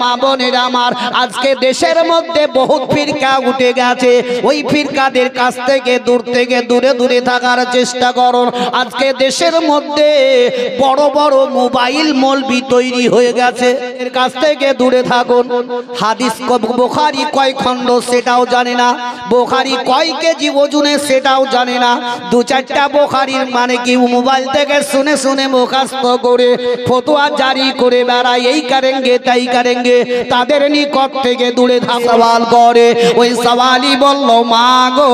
মা বোনেরা আমার, আজকে দেশের মধ্যে বহুত ফিরকা উঠে গেছে। ওই ফিরকাদের কাছ থেকে দূরে দূরে থাকার চেষ্টা করুন। আজকে দেশের মধ্যে বড় বড় মোবাইল মৌলবি তৈরি হয়ে গেছে, এর কাছ থেকে দূরে থাকুন। হাদিস বুখারী কয় খণ্ড সেটাও জানে না, বুখারী কয় কেজি ওজনে সেটাও জানে না। দু চারটা বুখারীর মানে কি মোবাইল থেকে শুনে শুনে মুখস্থ করে ফতোয়া জারি করে বেড়ায়, এই করেঙ্গে তাই করেঙ্গে। তাদের নিকট থেকে দূরে থাকা সওয়াল করে। ওই সওয়ালি বলল, মা গো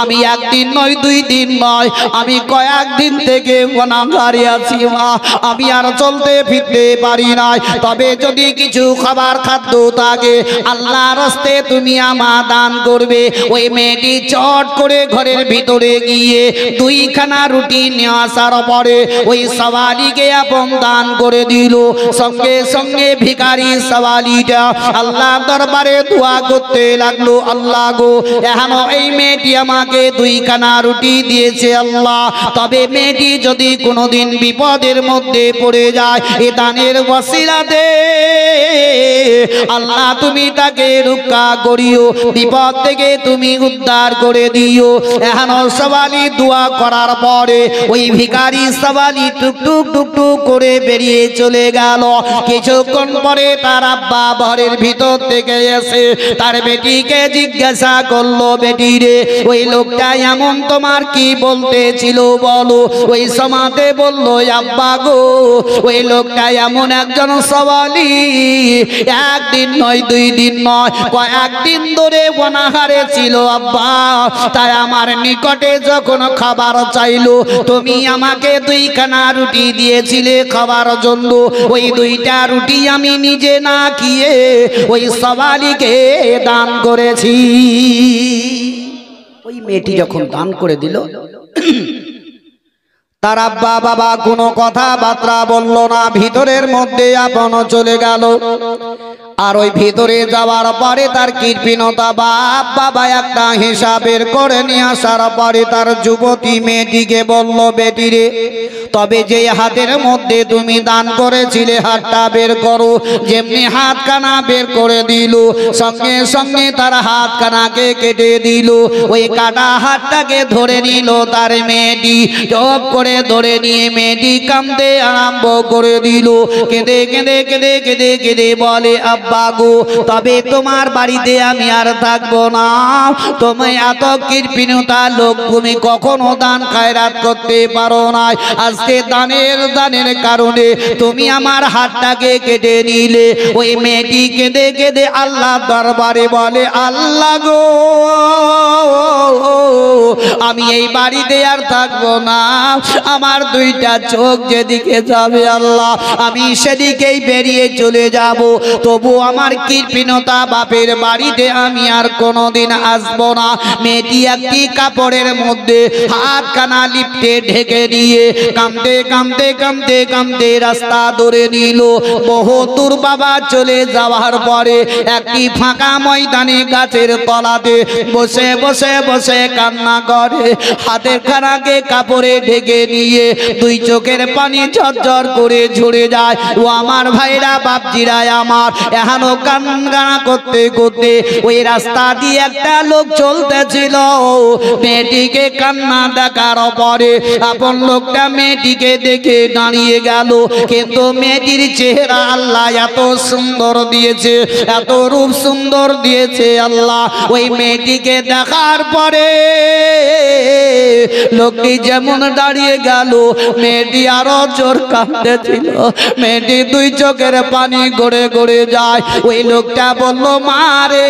আমি একদিন নয় দুই দিন নয়, আমি কয়েকদিন থেকে গুনাহগারে আছি মা, আমি আর চলতে ফিরতে পারি না। তবে যদি কিছু খাবার খাদ্য থাকে আল্লাহর রাস্তায় তুমি আমার দান করবে। ওই মেয়েটি চট করে ঘরের ভিতরে গিয়ে দুইখানা রুটি নিয়ে আসার পরে ওই সওয়ালিকে আপন দান করে দিল। সঙ্গে সঙ্গে ভিখারি সওয়ালিটা আল্লাহর দরবারে দোয়া করতে লাগলো, আল্লাহ গো এখনো এই মেয়েটি আমাকে দুইখানা রুটি দিয়েছে আল্লাহ, তবে মেয়েটি যদি কোনোদিন বিপদের মধ্যে পড়ে যায় এ দানের ওসিলাতে আল্লাহ তুমি তাকে রক্ষা করিও, বিপদ থেকে তুমি উদ্ধার করে দিও। এখনো সওয়ালি দোয়া করার পরে ওই ভিখারি সওয়ালি টুকটুক টুকটুক করে বেরিয়ে চলে গেল। কিছুক্ষণ পরে তার আব্বা ঘরের ভিতর থেকে এসে তার বেটিকে জিজ্ঞাসা করলো, বেটি রে ওই লোকটা এমন তোমার কি বলতে ছিল বলো? ওই সমাতে বলল, আব্বা গো ওই লোকটা এমন একজন সওয়ালি, একদিন নয় দুই দিন নয় কয়েকদিন ধরে গুনাহগারে ছিল আব্বা, তাই আমার নিকটে যখন খাবার চাইলো তুমি আমাকে দুইখানা রুটি দিয়েছিলে খাবার জন্য, ওই দুইটা রুটি আমি নিজে না খেয়ে ওই সওয়ালিকে দান করেছি। ওই মেয়েটি যখন দান করে দিল তার আব্বা বাবা কোনো কথাবার্তা বলল না, ভিতরের মধ্যে আপন চলে গেল। আর ওই ভিতরে যাওয়ার পরে তার কৃপণতা বাপ বাবা একটা হিসাবের করে নিয়ে আসার পরে তার যুবতী মেয়েটিকে বলল, বেটি রে তবে যে হাতের মধ্যে তুমি দান করেছিলে হাতটা বের করো। যেমনি হাত কানা বের করে দিল, সঙ্গে সঙ্গে তার হাত কানাকে কেটে দিল। ওই কাটা হাতটাকে ধরে নিল তার মেয়েটি, চপ করে ধরে নিয়ে মেয়েটি কাঁদতে আরম্ভ করে দিল। কেঁদে কেঁদে কেঁদে কেঁদে কেঁদে বলে, আব্বা গো তবে তোমার বাড়িতে আমি আর থাকবো না, তুমি এত কৃপণতা লোক, তুমি কখনো দান খায়রাত করতে পারো না, আজকে দানের কারণে তুমি আমার হাতটাকে কেটে নিলে। ওই মেয়েটি কেঁদে কেঁদে আল্লাহ দরবারে বলে, আল্লাহ গো আমি এই বাড়িতে আর থাকবো না, আমার দুইটা চোখ যেদিকে যাবে আল্লাহ আমি সেদিকেই বেরিয়ে চলে যাব, তবু আমার কৃপণতা বাপের বাড়িতে আমি আর কোনোদিন আসবো না। মেয়েটি একটি কাপড়ের মধ্যে হাত কানা লিপটে ঢেকে নিয়ে কাঁদতে কাঁদতে কাঁদতে কাঁদতে রাস্তা ধরে নিল। বহু দূর বাবা চলে যাওয়ার পরে একটি ফাঁকা ময়দানে গাছের তলাতে বসে বসে বসে কান্না করে, হাতের খানাকে কাপড়ে ঢেকে নিয়ে দুই চোখের পানি ঝরঝর করে ঝরে যায়। ও আমার ভাইরা বাপজিরা আমার, এখনো কান্না করতে করতে ওই রাস্তা দিয়ে একটা লোক চলতেছিল। মেয়েটিকে কান্না দেখার পরে আপন লোকটা মেয়েটিকে দেখে দাঁড়িয়ে গেল, কিন্তু মেয়েটির চেহারা আল্লাহ এত সুন্দর দিয়েছে, এত রূপ সুন্দর দিয়েছে আল্লাহ। ওই মেয়েটিকে দেখার পরে লোকটি যেমন দাঁড়িয়ে গেল মেয়েটি আরো জোর কাঁদতেছিল, মেয়েটি দুই চোখের পানি গড়ে গড়ে যায়। ওই লোকটা বলল, মা রে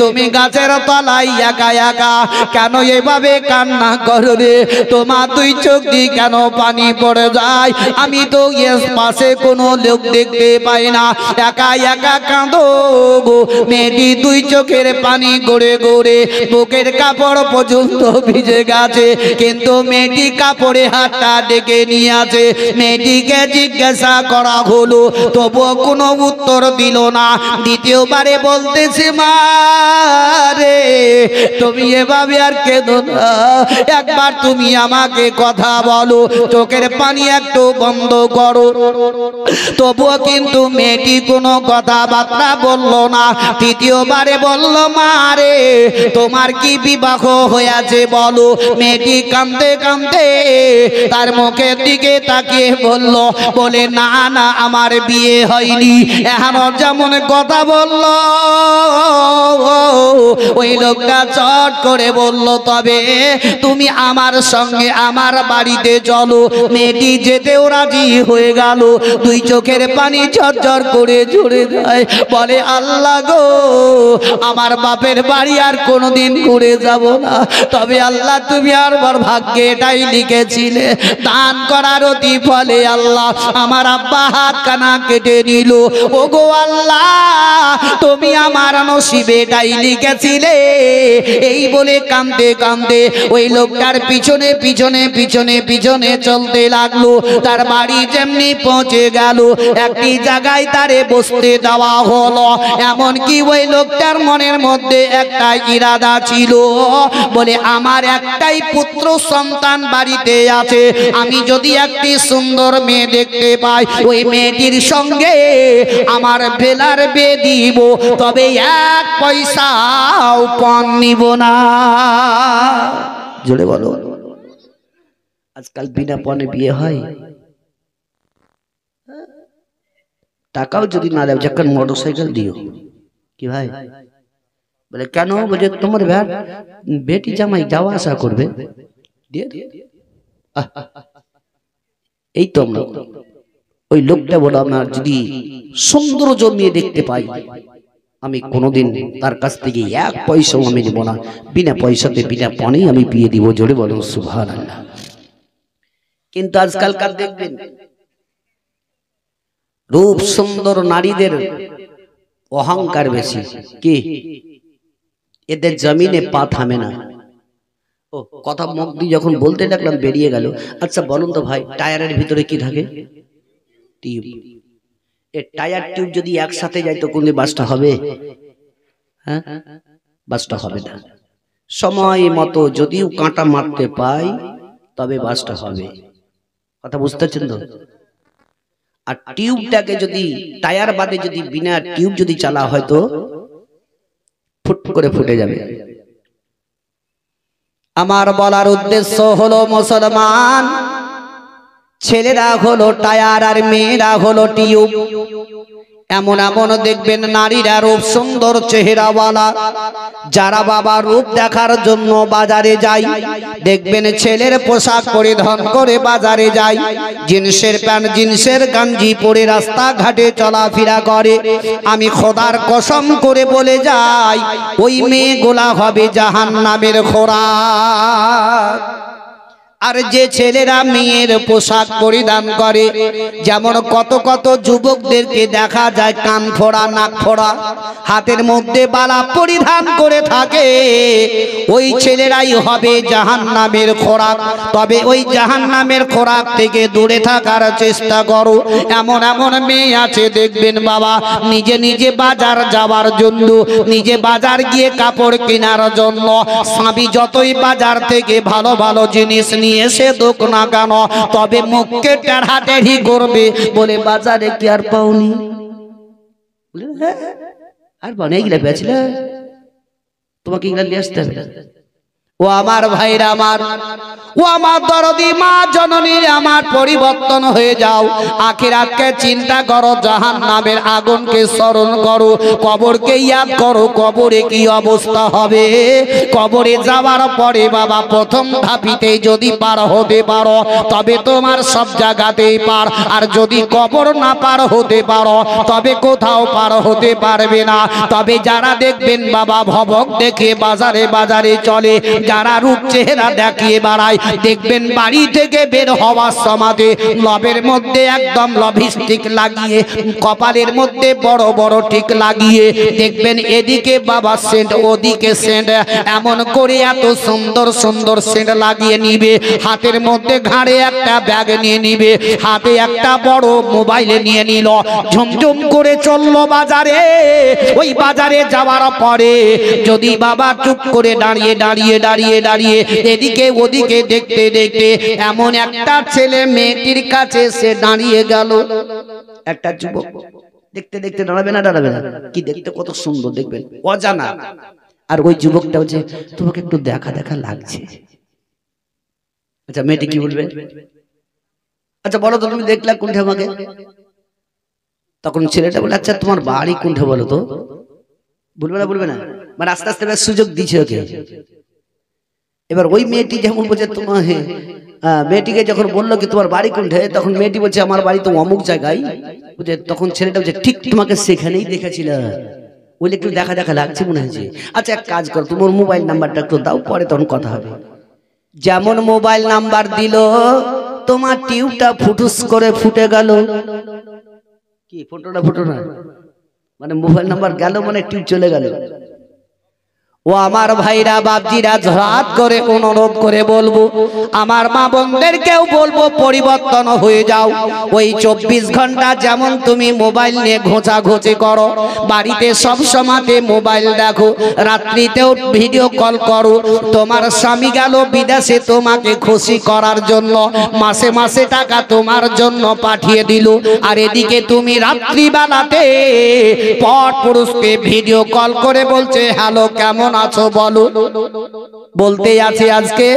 তুমি গাছের তলায় একা একা কেন এভাবে কান্না করো রে, তোমার দুই চোখ দিয়ে কেন পানি পড়ে যায়? আমি তো এর পাশে কোনো লোক দেখতে পাই না, একা একা কাঁদো গো। মেয়েটি দুই চোখের পানি গড়ে গড়ে বুকের কাপড় পর্যন্ত ভিজে গেছে, কিন্তু মেয়েটি কাপড়ে হাতটা ডেকে নিয়ে আছে। মেয়েটিকে জিজ্ঞাসা করা হলো, তবুও কোনো উত্তর দিল না। দ্বিতীয়বারে বলতেছে মা রে তুমি এভাবে আর কেঁদো না, একবার তুমি আমাকে কথা বলো, চোখের পানি একটু বন্ধ করো। তবুও কিন্তু মেয়েটি কোনো কথাবার্তা বলল না। তৃতীয়বারে বলল মা রে তোমার কি বিবাহ হয়েছে বলো। মেয়েটি কাঁদতে কাঁদতে তার মুখের দিকে তাকিয়ে বলল, বলে না না আমার বিয়ে হয়নি। এখনো যেমন কথা বলল ওই লোকটা চট করে বলল তবে তুমি আমার সঙ্গে আমার বাড়িতে চলো। মেয়েটি যেতেও রাজি হয়ে গেল। দুই চোখের পানি ঝরঝর করে ঝরে যায়, বলে আল্লাহ গো আমার বাপের বাড়ি আর কোনোদিন ঘুরে যাব না, তবে আল্লাহ তুমি আমার ভাগ্যে এটাই লিখেছিলে দান করার অতি ফলে আল্লাহ আমার আব্বা হাত কানা কেটে নিল। ও গো আল্লাহ তুমি আমার নসিবে এটাই লিখেছিলে। এই বলে কাঁদতে কাঁদতে ওই লোকটার পিছনে পিছনে পিছনে পিছনে চলতে লাগলো। তার বাড়ি যেমনি পৌঁছে গেল একটি জায়গায় তারে বসতে দেওয়া হলো। এমনকি ওই লোকটার মনের মধ্যে একটা ইরাদা ছিল, বলে আমার একটাই পুত্র সন্তান বাড়িতে আছে, আমি যদি একটি সুন্দর মেয়ে দেখতে পাই ওই মেয়েটির সঙ্গে আমার বেলার বিয়ে দিব, তবে এক পয়সাও পণ নিব না। জোরে বলো আজকাল বিনা পণে বিয়ে হয়? টাকাও যদি না দেয় যখন মোটরসাইকেল দিও। কি ভাই বলে কেন? বলে তোমার বেটি জামাই যাওয়া আসা করবে। এই তো আমরা ওই লোকটা বলো আমার যদি সুন্দর জমিয়ে দেখতে পাই আমি কোনোদিন তার কাছ থেকে এক পয়সাও আমি নেব না, বিনা পয়সাতে বিনা পণেই আমি বিয়ে দিব। জোরে বলুন সুবহানাল্লাহ। কিন্তু আজকালকার দেখবেন রূপ সুন্দর নারীদের অহংকার বেশি। কি এদের জমিনে পা থামে না। ও কথা মুখ দিয়ে যখন বলতে লাগলাম বেরিয়ে গেল। আচ্ছা বলুন তো ভাই টায়ারের ভিতরে কি থাকে? টিউব। এই টায়ার টিউব যদি একসাথে যায় তো কোন বাসটা হবে? হ্যাঁ বাসটা হবে না। সময় মতো যদিও কাঁটা মারতে পাই তবে বাসটা হবে। কথা বুঝতে পারছেন তো? আর টিউবটাকে যদি টায়ার বাদে যদি বিনা টিউব যদি চালা হয় তো ফুট করে ফুটে যাবে। আমার বলার উদ্দেশ্য হলো মুসলমান ছেলেরা হলো টায়ার আর মেয়েরা হলো টিউব। এমন এমন দেখবেন নারীরা রূপ সুন্দর চেহারাওয়ালা, যারা বাবা রূপ দেখার জন্য বাজারে যায়। দেখবেন ছেলের পোশাক পরিধান করে বাজারে যায়, জিন্সের প্যান্ট জিন্সের গঞ্জি পরে রাস্তাঘাটে চলাফেরা করে। আমি খোদার কসম করে বলে যাই ওই মেয়েগুলা হবে জাহান্নামের খোরাক। আর যে ছেলেরা মেয়ের পোশাক পরিধান করে, যেমন কত কত যুবকদেরকে দেখা যায় কান ফোড়া নাক ফোড়া হাতের মধ্যে বালা পরিধান করে থাকে, ওই ছেলেরাই হবে জাহান্নামের খোরাক। তবে ওই জাহান্নামের খোরাক থেকে দূরে থাকার চেষ্টা করো। এমন এমন মেয়ে আছে দেখবেন বাবা নিজে নিজে বাজার যাওয়ার জন্য, নিজে বাজার গিয়ে কাপড় কেনার জন্য স্বামী যতই বাজার থেকে ভালো ভালো জিনিস নিয়ে এসে দোক না কেন, তবে মুখকে টেढ़ा-টেढ़ी করবে, বলে বাজারে কি আর পাওনি? আর বানাই গিলা বেচলে তোমাকে এগুলা নিয়ে আসতে হবে। ও আমার ভাইরা আমার, ও আমার দরদি মা জননী আমার, পরিবর্তন হয়ে যাও। আখিরাতকে চিন্তা করো, জাহান্নামের আগুনকে স্মরণ করো, কবরকে ইয়াদ করো। কবরে কি অবস্থা হবে? কবরে যাওয়ার পরে বাবা প্রথম ধাপিতে যদি পার হতে পারো তবে তোমার সব জায়গাতেই পার, আর যদি কবর না পার হতে পারো তবে কোথাও পার হতে পারবে না। তবে যারা দেখবেন বাবা ভবক দেখে বাজারে বাজারে চলে, যারা রূপ চেহারা দেখিয়ে বাড়ায় দেখবেন বাড়ি থেকে বের হওয়ার সমাধে লবের মধ্যে একদম লভিস্টিক লাগিয়ে, কপালের মধ্যে বড় বড় টিক লাগিয়ে, দেখবেন এদিকে বাবা সেন্ট ওদিকে সেন্ট, এমন করে এত সুন্দর সুন্দর সেন্ট লাগিয়ে নিবে। হাতের মধ্যে ঘাড়ে একটা ব্যাগ নিয়ে নিবে, হাতে একটা বড় মোবাইল নিয়ে নিল, ঝুমঝুম করে চললো বাজারে। ওই বাজারে যাওয়ার পরে যদি বাবা চুপ করে দাঁড়িয়ে দাঁড়িয়ে দাঁড়িয়ে দাঁড়িয়ে এদিকে ওদিকে দেখতে দেখতে এমন একটা ছেলে মেয়েটির কাছে সে দাঁড়িয়ে গেল। একটা যুবক দেখতে দেখতে দাঁড়াবে না, দাঁড়াবে না, কি দেখতে কত সুন্দর দেখবেন, অজানা। আর ওই যুবকটা হচ্ছে তোমাকে একটু দেখা দেখা লাগছে। আচ্ছা মেয়েটি কি বলবে? আচ্ছা বলো তো তুমি দেখলা কোনটা আমাকে? তখন ছেলেটা বলে আচ্ছা তোমার বাড়ি কোনটা বলো তো। বলবে না, বলবে না, মানে আস্তে আস্তে সুযোগ দিচ্ছে ওকে। এবার ওই মেয়েটি যেমন বলছে তোমার মেয়েটিকে যখন বললো কি তোমার বাড়ি কোনটা, তখন মেয়েটি বলছে আমার বাড়ি তো অমুক জায়গায়। বুঝে তখন ছেলেটা বলছে ঠিক তোমাকে সেখানেই দেখেছিলাম, বলে একটু দেখা দেখা লাগছে মনে হয়েছে। আচ্ছা এক কাজ করো তোমার মোবাইল নাম্বারটা একটু দাও, পরে তখন কথা হবে। যেমন মোবাইল নাম্বার দিল তোমার টিউবটা ফুটুস করে ফুটে গেল। কি ফুটো না, মানে মোবাইল নাম্বার গেল মানে টিউব চলে গেল। ও আমার ভাইরা বাপজিরা ঝড় করে অনুরোধ করে বলবো, আমার মা বোনদেরকেও বলবো পরিবর্তন হয়ে যাও। ওই 24 ঘন্টা যেমন তুমি মোবাইল নিয়ে ঘোঁচাঘুচি করো, বাড়িতে সব সময়তে মোবাইল দেখো, রাত্রিতেও ভিডিও কল করো। তোমার স্বামী গেল বিদেশে তোমাকে খুশি করার জন্য, মাসে মাসে টাকা তোমার জন্য পাঠিয়ে দিল, আর এদিকে তুমি রাত্রিবেলাতে পর পুরুষকে ভিডিও কল করে বলছে হ্যালো কেমন আছো বলো। বলতে আছে আজকে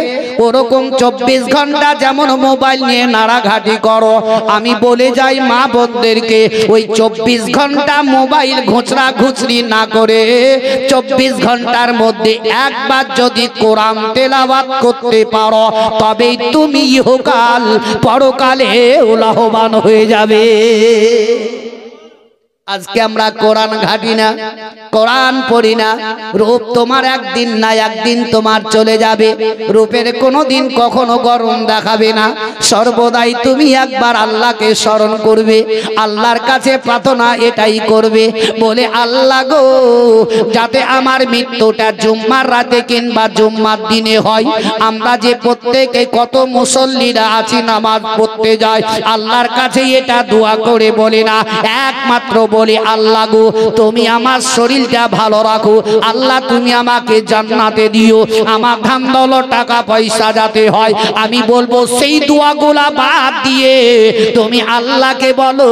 ওরকম 24 ঘন্টা যেমন মোবাইল নিয়ে নাড়াঘাটি করো। আমি বলে যাই মা বোনদেরকে ওই 24 ঘন্টা মোবাইল ঘুচরা ঘুচরি না করে 24 ঘন্টার মধ্যে একবার যদি কোরআন তেলাওয়াত করতে পারো তবেই তুমি ইহকাল পরকালে লাভবান হয়ে যাবে। আজকে আমরা কোরআন ঘাটি না, কোরআন পড়ি না। রূপ তোমার একদিন না একদিন তোমার চলে যাবে, রূপের কোনো দিন কখনো গরম দেখাবে না। সর্বদাই তুমি একবার আল্লাহকে স্মরণ করবে, আল্লাহর কাছে প্রার্থনা এটাই করবে, বলে আল্লাহ গো যাতে আমার মৃত্যুটা জুম্মার রাতে কিংবা জুম্মার দিনে হয়। আমরা যে প্রত্যেকে কত মুসল্লিরা আছি নামাজ পড়তে যায়, আল্লাহর কাছে এটা দোয়া করে বলে না, একমাত্র বলি আল্লাহ গো তুমি আমার শরীরটা ভালো রাখো, আল্লাহ তুমি আমাকে জান্নাতে দিও, আমার ধান দৌলত টাকা পয়সা যাতে হয়। আমি বলবো সেই দোয়াগুলা বাদ দিয়ে তুমি আল্লাহকে বলো,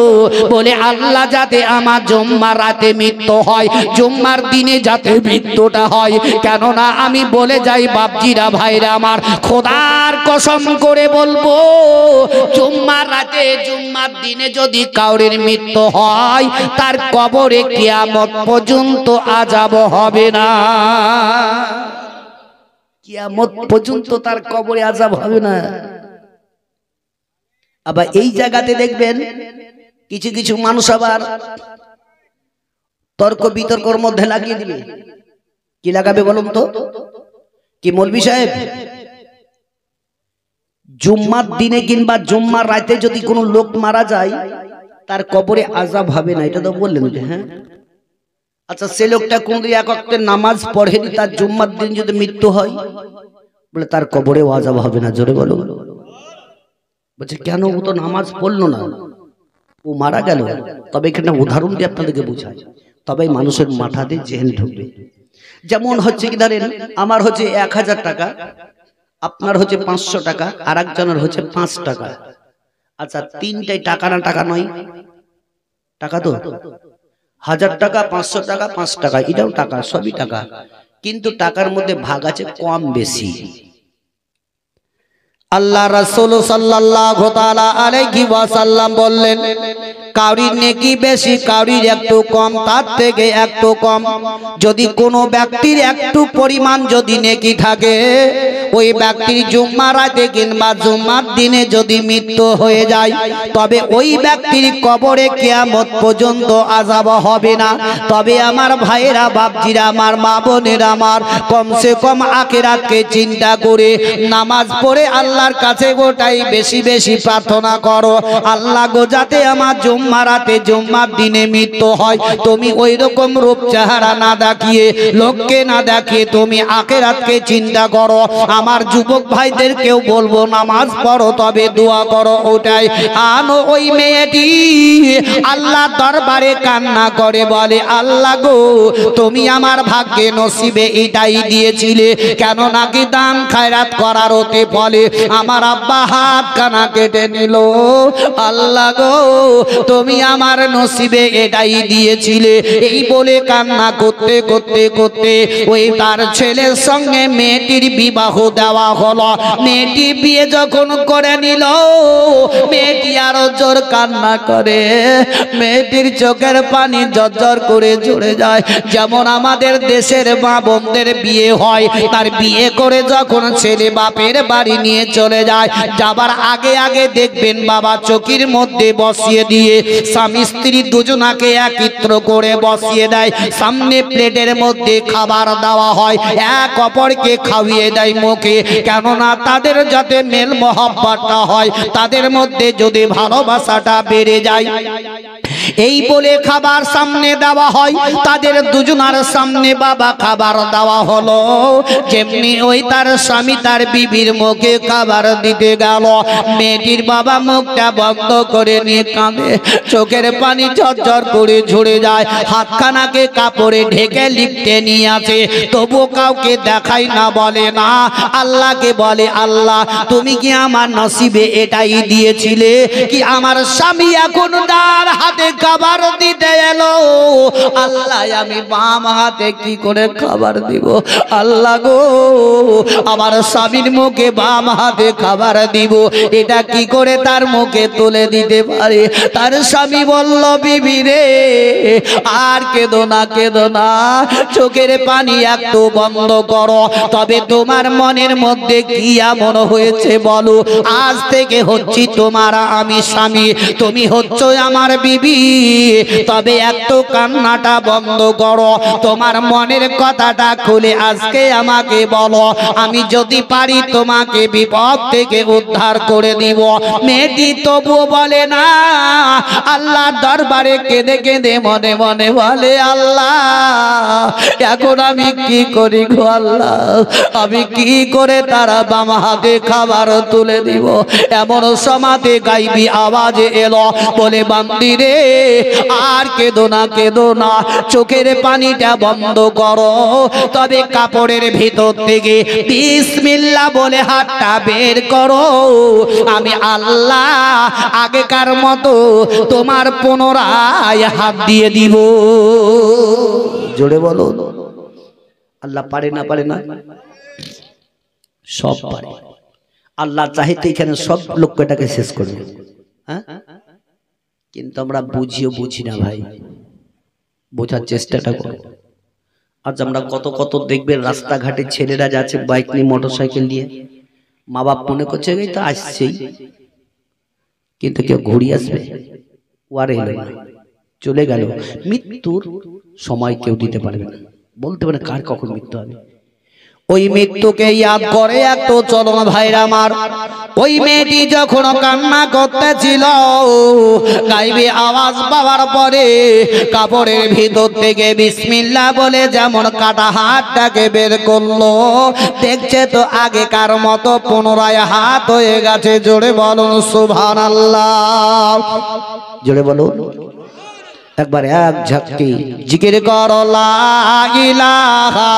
বলে আল্লাহ যাতে আমার জুম্মার রাতে মৃত্যু হয়, জুম্মার দিনে যাতে মৃত্যুটা হয়। কেননা আমি বলে যাই বাপজিরা ভাইরা আমার, খোদার কসম করে বলবো জুম্মার রাতে জুম্মার দিনে যদি কাউরের মৃত্যু হয় তার কবরে কিয়ামত পর্যন্ত আযাব হবে না, কিয়ামত পর্যন্ত তার কবরে আযাব হবে না। আবার এই জায়গাতে দেখবেন কিছু কিছু মানুষ আবার তর্ক বিতর্কর মধ্যে লাগিয়ে দিবে। কি লাগাবে বলুন তো? কি মৌলভী সাহেব জুম্মার দিনে কিংবা জুম্মার রাতে যদি কোনো লোক মারা যায় তার কবরে আযাব হবে না, এটা তো বললেন যে হ্যাঁ। আচ্ছা সে লোকটা কোন এক ওয়াক্তের নামাজ পড়েনি, তার জুম্মার দিন যদি মৃত্যু হয় বলে তার কবরেও আযাব হবে না, জোরে বলো। বলছে কেন? ও তো নামাজ পড়লো না, ও মারা গেল। তবে এখানে উদাহরণ দিয়ে আপনাদেরকে বোঝায়, তবে মানুষের মাথাতে জেহেন ঢুকবে। যেমন হচ্ছে কি ধরেন আমার হচ্ছে 1000 টাকা, আপনার হচ্ছে 500 টাকা, আর একজনের হচ্ছে 5 টাকা। আচ্ছা তিনটাই টাকা না টাকা নয়? টাকা তো। 1000 টাকা 500 টাকা 5 টাকা এটাও টাকা, সবই টাকা, কিন্তু টাকার মধ্যে ভাগ আছে কম বেশি। আল্লাহ রাসূল সাল্লাল্লাহু তাআলা আলাইহি ওয়াসাল্লাম বললেন কাউরির নেকি বেশি, কাউরির একটু কম, তার থেকে একটু কম। যদি কোনো ব্যক্তির একটু পরিমাণ যদি নেকি থাকে, ওই ব্যক্তির জুম্মা রাতে কিংবা জুম্মার দিনে যদি মৃত্যু হয়ে যায়, তবে ওই ব্যক্তির কবরে কিয়ামত পর্যন্ত আযাব হবে না। তবে আমার ভাইয়েরা, বাপজিরা, আমার মা বোনেরা, আমার কমসে কম আখিরাতকে চিন্তা করে নামাজ পড়ে আল্লাহর কাছে গোটাই বেশি বেশি প্রার্থনা করো, আল্লাহ গো যাতে আমার জুম্মা রাতে জুম্মার দিনে মৃত্যু হয়, তুমি ওই রকম রূপ চেহারা না দেখিয়ে, লোককে না দেখিয়ে তুমি আখিরাতকে চিন্তা করো। আমার যুবক ভাইদেরকেও বলবো নামাজ পড়ো, তবে দোয়া করো। ওটাই আনো ওই মেয়েটি আল্লাহ দরবারে কান্না করে বলে, আল্লাহ গো তুমি আমার ভাগ্যে নসিবে এটাই দিয়েছিলে, কেন নাকি দান খায়রাত করার হতে বলে আমার আব্বা হাত কানা কেটে নিল। আল্লাহ গো তুমি আমার নসিবে এটাই দিয়েছিলে। এই বলে কান্না করতে করতে করতে ওই তার ছেলের সঙ্গে মেয়েটির বিবাহ দেওয়া হলো। মেয়েটি বিয়ে যখন করে নিল, মেয়েটি আরো জোর কান্না করে, মেয়েটির চোখের পানি ঝরঝর করে ঝরে যায়। যেমন আমাদের দেশের মা বোনদের বিয়ে হয়, তার বিয়ে করে যখন ছেলে বাপের বাড়ি নিয়ে চলে যায়, যাবার আগে আগে দেখবেন বাবা চকির মধ্যে বসিয়ে দিয়ে স্বামী স্ত্রী দুজনাকে একত্র করে বসিয়ে দেয়, সামনে প্লেটের মধ্যে খাবার দেওয়া হয়, এক অপরকে খাওয়িয়ে দেয় মুখে, কেননা তাদের যাতে মেল মহব্বতটা হয়, তাদের মধ্যে যদি ভালোবাসাটা বেড়ে যায়। এই বলে খাবার সামনে দেওয়া হয়, তাদের দুজনার সামনে বাবা খাবার দেওয়া হলো। যেমনি ওই তার স্বামী তার বিবির মুখে খাবার দিতে গেল, মেয়েটির বাবা মুখটা বন্ধ করে নিয়ে কাঁদে, চোখের পানি ঝরঝর করে ঝরে যায়, হাতখানাকে কাপড়ে ঢেকে লিখতে নিয়ে আসে, তবু কাউকে দেখাই না, বলে না, আল্লাহকে বলে, আল্লাহ তুমি কি আমার নসিবে এটাই দিয়েছিলে কি আমার স্বামী এখন তার হাতে খাবার দিতে এলো, আল্লাহ আমি বাম হাতে কি করে খাবার দিব, আল্লাহ গো আমার স্বামীর মুখে বাম হাতে খাবার দিব, এটা কি করে তার মুখে তুলে দিতে পারে। তার স্বামী বলল, বিবি রে আর কেঁদো না, কেঁদো না, চোখের পানি একটু বন্ধ করো, তবে তোমার মনের মধ্যে কি এমন হয়েছে বলো, আজ থেকে হচ্ছি তোমার আমি স্বামী, তুমি হচ্ছ আমার বিবি, তবে একটু কান্নাটা বন্ধ করো, তোমার মনের কথাটা খুলে আজকে আমাকে বলো, আমি যদি পারি তোমাকে বিপদ থেকে উদ্ধার করে দিব। মেয়েটি তবুও বলে না, আল্লাহ দরবারে কেঁদে কেঁদে মনে মনে বলে, আল্লাহ এখন আমি কি করি গো আল্লাহ, আমি কি করে তারা বাম হাতে খাবার তুলে দিব। এমন সমাতে গাইবি আওয়াজে এলো, বলে বান্দি রে আর কেঁদো না, কেঁদো না, চোখের পানিটা বন্ধ করো, তবে কাপড়ের ভিতর থেকে বিসমিল্লাহ বলে হাতটা বের করো, আমি আল্লাহ আগেকার মতো তোমার পুনরায় হাত দিয়ে দিব। জোরে বলো, আল্লাহ পারে না, পারে না, সব পারে। আল্লাহ চাইতে এখানে সব লোকটাকে শেষ করবে, হ্যাঁ, কিন্তু আমরা বুঝিও বুঝি না ভাই, বোঝার চেষ্টাটা করো। আজ আমরা কত কত দেখবেন রাস্তাঘাটে ছেলেরা যাচ্ছে বাইক নিয়ে, মোটরসাইকেল নিয়ে, মা বাপ মনে করছে এই তো আসছেই, কিন্তু কেউ ঘুরিয়ে আসবে, ওয়ারে এলো না, চলে গেল। মৃত্যুর সময় কেউ দিতে পারবে না, বলতে পারে কার কখন মৃত্যু হবে। ওই মৃত্যুকে ইয়াদ করে একটু চলুন ভাইরা আমার। ওই মেয়েটি যখন কান্না করতেছিল, গাইবে আওয়াজ পাওয়ার পরে কাপড়ের ভিতর থেকে বিসমিল্লাহ বলে যেমন কাটা হাতটাকে বের করলো, দেখছে তো আগেকার মতো পুনরায় হাত হয়ে গেছে। জোরে বলুন সুবহানাল্লাহ, জোরে বলুন একবার, এক ঝাঁকি জিকির করো লা ইলাহা,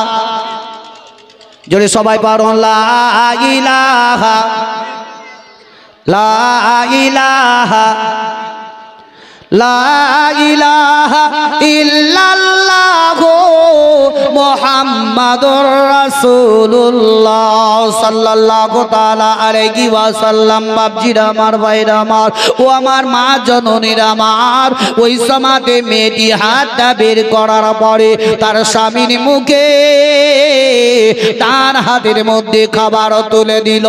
জোরে সবাই পারো লা ইলাহা, লা ইলাহা, লা ইলাহা ইল্লাল্লাহু মুহাম্মাদুর মুহাম্মাদুর রাসূলুল্লাহ সাল্লাল্লাহু তাআলা আলাইহি ওয়াসাল্লাম। বাপজিরা আমার, ভাইরা আমার, ও আমার মা জননীরা আমার, ওই সমাতে মেয়েটি হাতটা বের করার পরে তার স্বামীর মুখে তার হাতের মধ্যে খাবার তুলে দিল।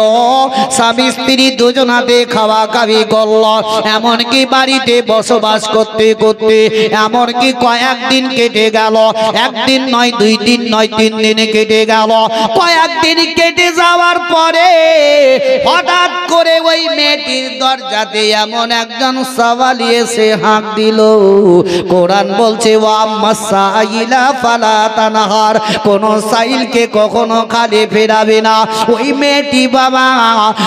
স্বামী স্ত্রী দুজনাতে খাওয়া খাওয়ি করল। এমনকি বাড়িতে বসবাস করতে করতে এমনকি কয়েকদিন কেটে গেল। একদিন নয়, 2 দিন নয়, 3 দিন কেটে গেল। কয়েকদিন কেটে যাওয়ার পরে হঠাৎ করে ওই মেয়েটির দরজাতে এমন একজন সাওয়ালি এসে হাঁক দিল। কোরআন বলছে ওয়া মাসাইলা ফালা তানহার, কোন সাইলকে কখনো খালি ফেরাবে না। ওই মেয়েটি বাবা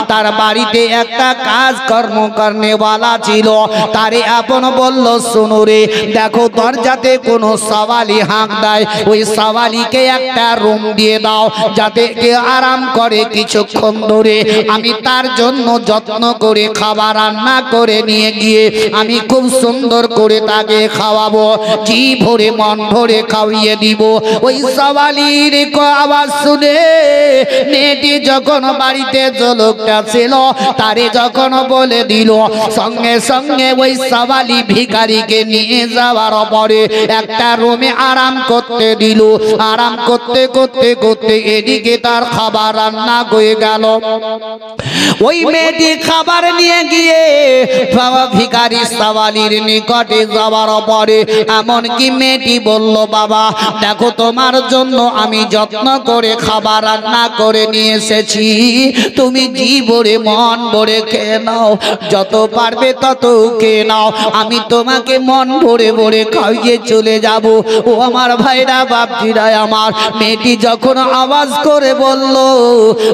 তার বাড়িতে একটা কাজ কর্ম করনেওয়ালা ছিল, তারে আপন বলল শোনো রে, দেখো দরজাতে কোন সাওয়ালি হাঁক দেয়, ওই সাওয়ালিকে একটা রুম দিয়ে দাও যাতে কে আরাম করে কিছুক্ষণ ধরে। আমি তার জন্য যত্ন করে খাবার রান্না করে নিয়ে গিয়ে আমি খুব সুন্দর করে তাকে খাওয়াবো, জি ভরে মন ভরে খাওয়িয়ে দিব। ওই সাওয়ালির আওয়াজ শুনে মেয়েটি যখন বাড়িতে যে লোকটা ছিল তারে যখন বলে দিল, সঙ্গে সঙ্গে ওই সাওয়ালি ভিখারিকে নিয়ে যাওয়ার পরে একটা রুমে আরাম করতে দিল। আরাম করতে করতে করতে এদিকে তার খাবার রান্না হয়ে গেল। ওই মেয়েটি খাবার নিয়ে গিয়ে বাবা ভিখারি সাওয়ালির নিকটে যাওয়ার পরে এমনকি মেয়েটি বলল, বাবা দেখো তোমার জন্য আমি যত্ন করে খাবার রান্না করে নিয়ে এসেছি, তুমি জি ভরে মন ভরে খেয়ে নাও, যত পারবে তত খেয়ে নাও, আমি তোমাকে মন ভরে ভরে খাইয়ে চলে যাব। ও আমার ভাইরা বাপজিরা আমার, মেয়েটি যখন আওয়াজ করে বলল,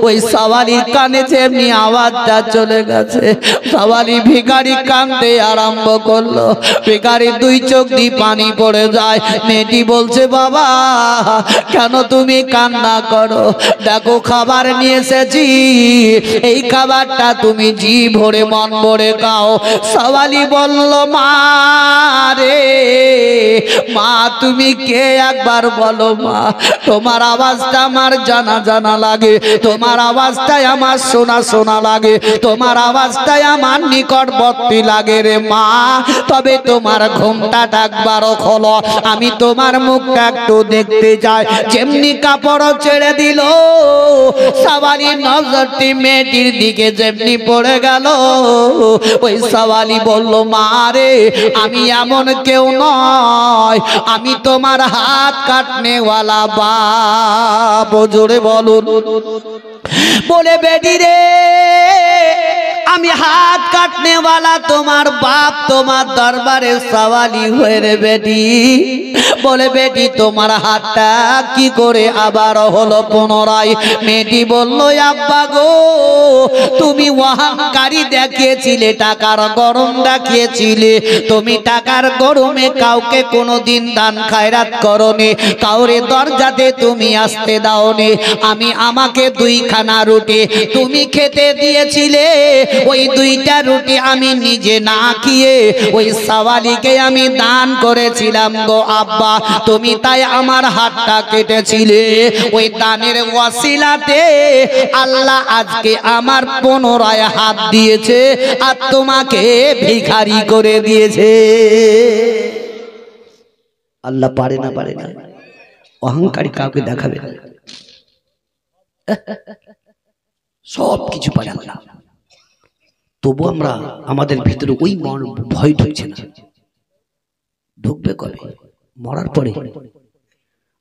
ওই সাওয়ালির কানে যেমনি আওয়াজটা চলে গেছে, সাওয়ালি ভিখারি কাঁদতে আরম্ভ করলো। ভিখারি 2 চোখ দিয়ে পানি পড়ে যায়। মেয়েটি বলছে, বাবা কেন তুমি কান্না করো, দেখো খাবার নিয়ে এসেছি, এই খাবারটা তুমি জি ভরে মন ভরে খাও। সাওয়ালি বলল, মা রে মা তুমি কে একবার বলো মা, তোমার আওয়াজটা আমার জানা জানা লাগে, তোমার আওয়াজটাই আমার শোনা শোনা লাগে, তোমার আওয়াজটাই আমার নিকটবর্তী লাগে রে মা, তবে তোমার ঘুমটা একবারও খোলো, আমি তোমার মুখটা একটু দেখতে চাই। যেমনি কাপড় ছেড়ে দিল, সাওয়ালির নজরটি মেয়েটির দিকে যেমনি পড়ে গেল, ওই সাওয়ালি বলল, মা রে আমি এমন কেউ নয়, আমি তোমার হাত কাটনেওয়ালা বাপ। জোরে বলুন। বলে, বেটি রে আমি হাত কাটনেওয়ালা তোমার বাপ, তোমার দরবারে সাওয়ালি হয়ে রে বেটি। বলে, বেটি তোমার হাতটা কি করে আবার হলো পুনরায়? মেয়েটি বলল, আব্বা গো তুমি অহংকারী দেখিয়েছিলে, টাকার গরম দেখিয়েছিলে, তুমি টাকার গরমে কাউকে কোনোদিন দান খায়রাত করনি, কাউরে দরজাতে তুমি আসতে দাওনি। আমি আমাকে 2খানা রুটি তুমি খেতে দিয়েছিলে, ওই 2টা রুটি আমি নিজে না খেয়ে ওই সাওয়ালিকে আমি দান করেছিলাম গো আব্বা, তুমি তাই আমার হাতটা কেটেছিলে। ওই দানের ওয়াসিলাতে আল্লাহ আজকে আমার পুনরায় হাত দিয়েছে আর তোমাকে ভিখারি করে দিয়েছে। আল্লাহ পারে না, পারে না, অহংকারী কাউকে দেখাবে না, সব কিছু পারে আল্লাহ। তবু আমরা আমাদের ভিতরে ওই ভয় ঢুকছে না। ঢুকবে কবে? মরার পরে।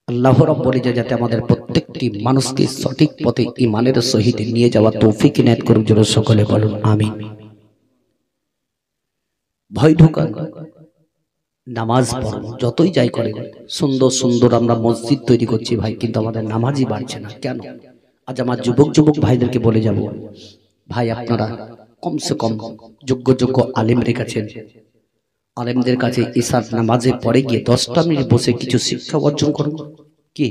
আল্লাহ রাব্বুল ইজ্জত যাতে আমাদের প্রত্যেকটি মানুষকে সঠিক পথে ঈমানের সহিত নিয়ে যাওয়া তৌফিক ইনায়াত করুন। জোরে সকলে বলুন আমিন। ভয় ঢোকান, নামাজ পড়ুন, যতই যাই করেন। সুন্দর সুন্দর আমরা মসজিদ তৈরি করছি ভাই, কিন্তু আমাদের নামাজই বাড়ছে না কেন? আজ আমার যুবক ভাইদেরকে বলে যাব, ভাই আপনারা কমসে কম যোগ্য যোগ্য আলেম রেখেছেন, আলেমদের কাছে ইশার নামাজে পড়ে গিয়ে 10টা মিনিট বসে কিছু শিক্ষা অর্জন করুন। কি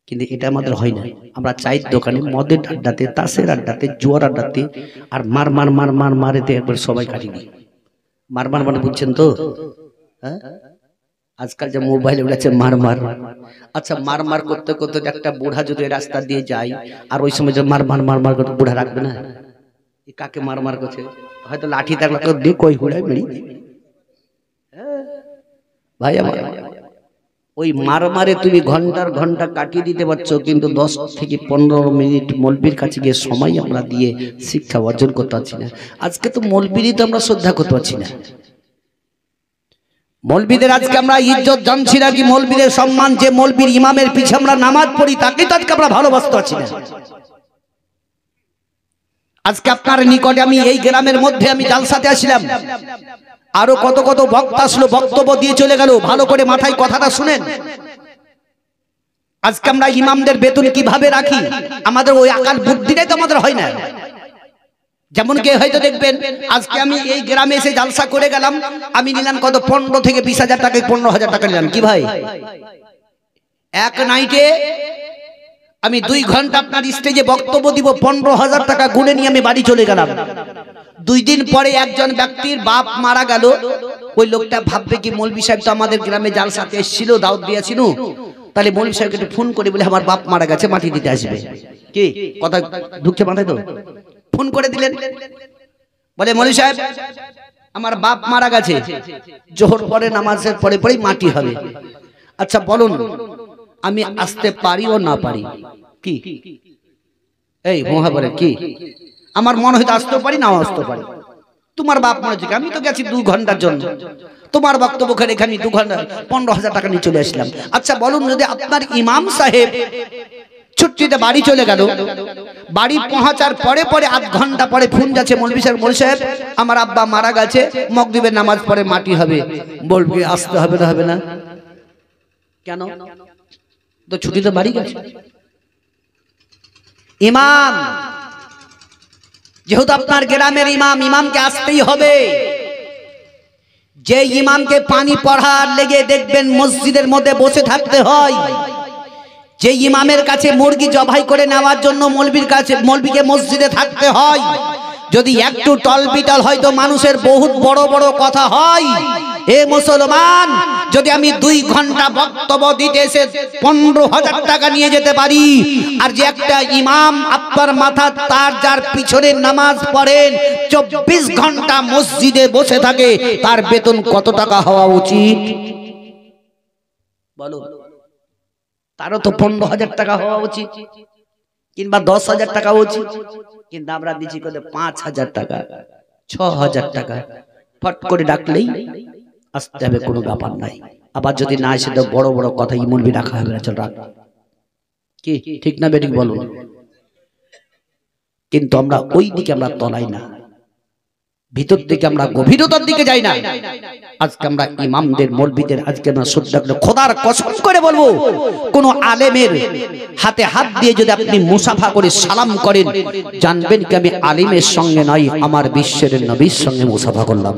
কিন্তু এটা আমাদের হয় না। আমরা চায়ের দোকানে, মদের আড্ডাতে, তাসের আড্ডাতে, জুয়ার আড্ডাতে আর মারেতে একবার সবাই কাটিয়ে দিই। মার মানে বুঝছেন তো? হ্যাঁ, আজকাল যে মোবাইলে উঠেছে মারমার। আচ্ছা মারমার করতে করতে একটা বুড়া যদি রাস্তা দিয়ে যায় আর ওই সময় যে মারমার করতে বুড়া রাখবে না? কাকে মারমার করছে? হয়তো লাঠি থাকলে দিয়ে কই হুড়াই মেরি ভাই আমার। ওই মারমারে তুমি ঘন্টার ঘন্টা কাটিয়ে দিতে পারছো, কিন্তু 10 থেকে 15 মিনিট মৌলবীর কাছে গিয়ে সময় আমরা দিয়ে শিক্ষা অর্জন করতে পারছি না। আজকে তো মৌলবীরই তো আমরা শ্রদ্ধা করতে পারছি না। মৌলবীদের আজকে আমরা ইজ্জত জানছি না কি মৌলবীদের সম্মান? যে মৌলবীর ইমামের পিছে আমরা নামাজ পড়ি তাকে তো আজকে আমরা ভালোবাসতে পারছি না। আজকে আপনার নিকটে আমি এই গ্রামের মধ্যে আমি জালসাতে আসলাম, আরো কত কত বক্তা আসলো, বক্তব্য দিয়ে চলে গেল। ভালো করে মাথায় কথাটা শুনেন। আজকে আমরা ইমামদের বেতন কিভাবে রাখি? আমাদের ওই আকাল বুদ্ধিটাই তো আমাদের হয় না। যেমন কি হয়তো দেখবেন আজকে আমি এই গ্রামে এসে জালসা করে গেলাম, আমি নিলাম কত 15 থেকে 20,000 টাকা, 15,000 টাকা নিলাম। কি ভাই, এক নাইটে আমি 2 ঘন্টা আপনার স্টেজে বক্তব্য দিব, 15,000 টাকা গুনে নিয়ে আমি বাড়ি চলে গেলাম। 2 দিন পরে একজন ব্যক্তির বাপ মারা গেল। ওই লোকটা ভাববে কি মৌলভী সাহেব তো আমাদের গ্রামে জালসাতে এসেছিল, দাওয়াত দিয়েছিল, তাহলে মৌলভী সাহেবকে একটু ফোন করে বলে আমার বাপ মারা গেছে, মাটি দিতে আসবে। কি কথা ঢুকছে মাথায়? তো ফোন করে দিলেন, বলে মৌলভী সাহেব আমার বাপ মারা গেছে, জোহর পরে নামাজের পরে পরেই মাটি হবে। আচ্ছা বলুন আমি আসতে পারি ও না পারি? কি এই মহাবরে কি আমার মনে হয়তো আসতে পারি, নাও আসতে পারি। তোমার বাপ মনে হচ্ছে আমি তো গেছি 2 ঘন্টার জন্য, তোমার বক্তব্য করে এখানে 2 ঘন্টা 15,000 টাকা নিয়ে চলে আসলাম। আচ্ছা বলুন যদি আপনার ইমাম সাহেব ছুটিতে বাড়ি চলে গেল, বাড়ি পৌঁছার পরে পরে 8 ঘন্টা পরে ফোন যাচ্ছে মৌলভী সাহেব আমার আব্বা মারা গেছে, মাগরিবের নামাজ পড়ে মাটি হবে, বলবি আসতে হবে না? হবে না কেন? তো ছুটিতে বাড়ি গেছে। ইমাম যেহেতু আপনার গ্রামের ইমাম, ইমামকে আসতেই হবে। যে ইমামকে পানি পড়ার লেগে দেখবেন মসজিদের মধ্যে বসে থাকতে হয়, যে ইমামের কাছে মুরগি জবাই করে নেওয়ার জন্য মৌলবীকে মসজিদে থাকতে হয়, যদি একটু টলবিটল হয়তো মানুষের বহুত বড় বড় কথা হয়। এ মুসলমান, যদি আমি 2 ঘন্টা বক্তব্য দিতে এসে 15,000 টাকা নিয়ে যেতে পারি, আর যে একটা ইমাম আপনার মাথা তার যার পিছনে নামাজ পড়েন 24 ঘন্টা মসজিদে বসে থাকে, তার বেতন কত টাকা হওয়া উচিত বলো? তারও তো 15,000 টাকা হওয়া উচিত, কিংবা 10,000 টাকা উচিত। কিন্তু আমরা দিচ্ছি কত 5,000 টাকা, 6,000 টাকা। ফট করে ডাকলেই আসতে হবে, কোনো ব্যাপার নাই। আবার যদি না আসে তো বড় বড় কথা ইমনবি রাখা হবে না, চল রাখ। কি ঠিক না বেঠিক বলুন? কিন্তু আমরা ওই দিকে আমরা তলাই না, ভিতর থেকে আমরা গভীরতার দিকে যাই না। আজকে আমরা ইমামদের মৌলবীদের আজকে আমরা শ্রদ্ধা করে খোদার কসম করে বলবো, কোন আলেমের হাতে হাত দিয়ে যদি আপনি মুসাফা করে সালাম করেন, জানবেন কি আমি আলিমের সঙ্গে নয়, আমার বিশ্বের নবীর সঙ্গে মুসাফা করলাম।